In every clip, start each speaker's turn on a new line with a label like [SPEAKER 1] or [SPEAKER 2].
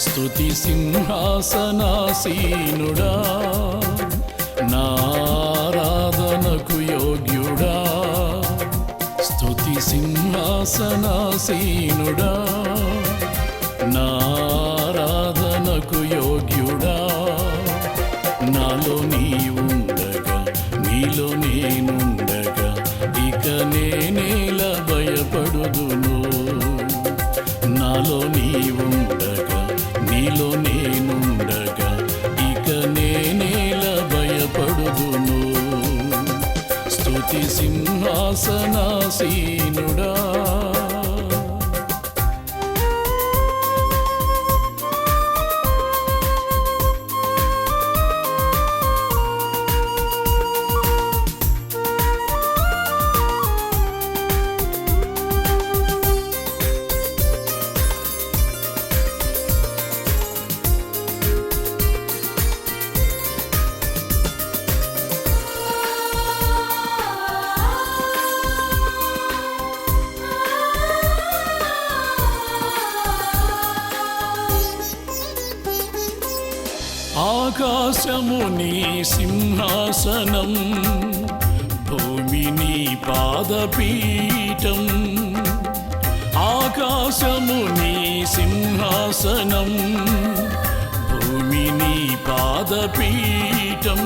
[SPEAKER 1] స్తుతి సింహాసనాసీనుడా నారాధనకు యోగ్యుడా స్తుతి సింహాసనాసీనుడా నారాధనకు యోగ్యుడా నాలో నీవుండగా నీలో నేనుండగా ఇక నేనేలా భయపడుదును నాలో నీవుండగా నీలో నేనుండగా ఇక నేనేలా భయపడుదును స్తుతి సింహాసనాసీనుడా ఆకాశము నీ సింహాసనం భూమి నీ పాదపీఠం ఆకాశము నీ సింహాసనం భూమి నీ పాదపీఠం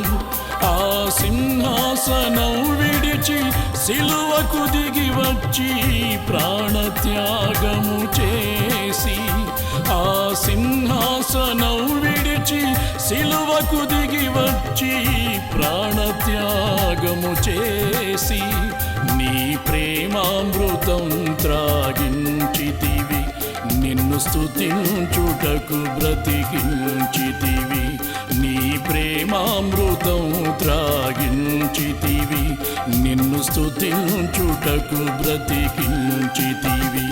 [SPEAKER 1] ఆ సింహాసనం విడిచి సిలువకు దిగి వచ్చి ప్రాణత్యాగము చేసి ఆ సింహాసనం విడిచి సిలువకు దిగి వచ్చి ప్రాణత్యాగము చేసి నీ ప్రేమామృతం త్రాగించితివి నిన్ను స్తుతించుటకు బ్రతికించితివి నీ ప్రేమామృతం త్రాగించితివి నిన్ను స్తుతించుటకు బ్రతికించితివి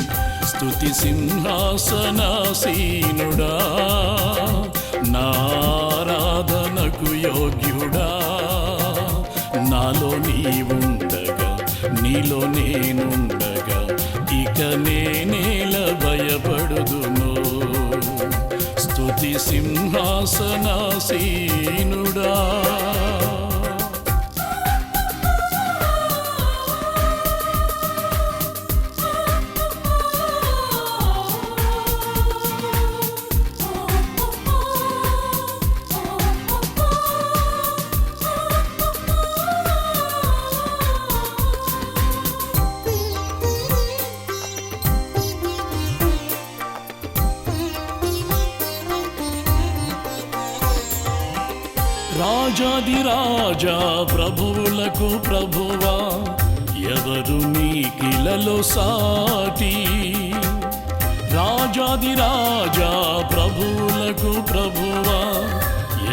[SPEAKER 1] స్తుతి సింహాసనాసీనుడా నారాధనకు యోగ్యుడా నాలో నీవుండగా నీలో నేనుండగా ఇక నేనేలా భయపడుదును స్తుతి సింహాసనాసీనుడా రాజాదిరాజా ప్రభువులకు ప్రభువా ఎవరు నీకిలలో సాటి రాజాదిరాజా ప్రభువులకు ప్రభువా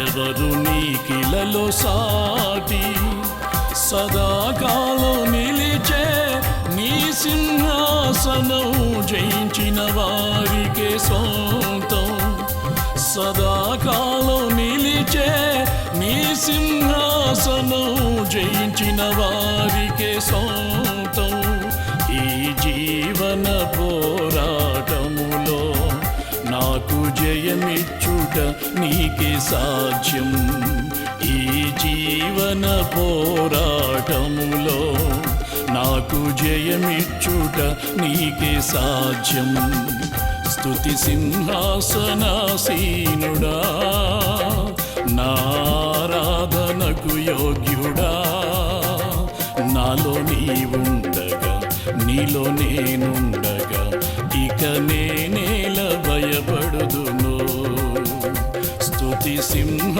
[SPEAKER 1] ఎవరు నీకిలలో సాటి సదాకాలం నిలిచే నీ సింహాసనం జయించిన వారికే సొంతం సదాకాలం నిలిచే నీ సింహాసనం జయించిన వారికే సొంతం ఈ జీవన పోరాటములో నాకు జయమిచ్చుట నీకే సాధ్యం ఈ జీవన పోరాటములో నాకు జయమిచ్చుట నీకే సాధ్యం స్తుతి సింహాసనాసీనుడా నారాధనకు యోగ్యుడా నాలో నీవుండగా నీలో నేనుండగా ఇక నేనేలా భయపడుదును స్తుతి సింహాసనాసీనుడా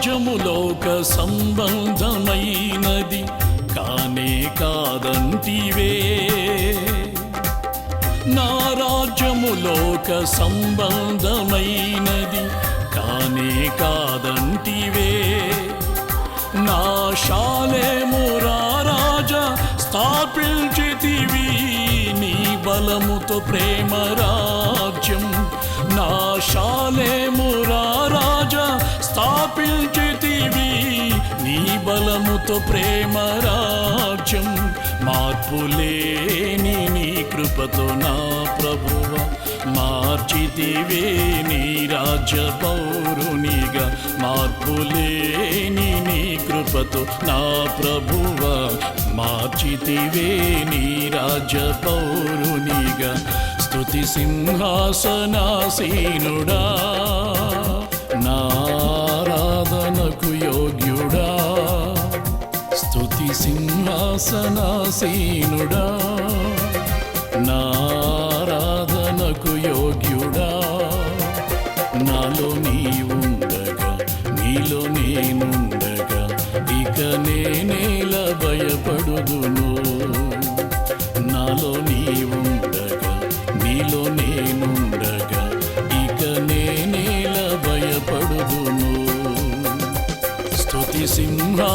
[SPEAKER 1] రాజ్యము లోక సంబంధమైనది కానే కాదంటివే. నా రాజ్యము లోక సంబంధమైనది కానే కాదంటివే. నా షాలేము రాజా స్థాపించితివి నీ బలముతో ప్రేమ రాజ్యం. నా షాలేము రాజా స్థాపించితివి నీ బలముతో ప్రేమ రాజ్యం. మార్పులేని నీ కృపతో నా ప్రభువ మార్చితివే నీ రాజ్య పౌరునిగా. మార్పులేని నీ కృపతో నా ప్రభువ మార్చితివే నీ రాజ్య పౌరునిగా. స్తుతి సింహాసనాసీనుడా నారాధనకు యోగ్యుడా. స్తుతి సింహాసనాసీనుడా నారాధనకు యోగ్యుడా. నాలో నీవుండగా నీలో నేనుండగా ఇక నేనేల భయపడుదును. నాలో నీవుండగా నీలో నేనుండగా ఇక నేనేల భయపడుదును. స్తుతి సింహాసనాసీనుడా.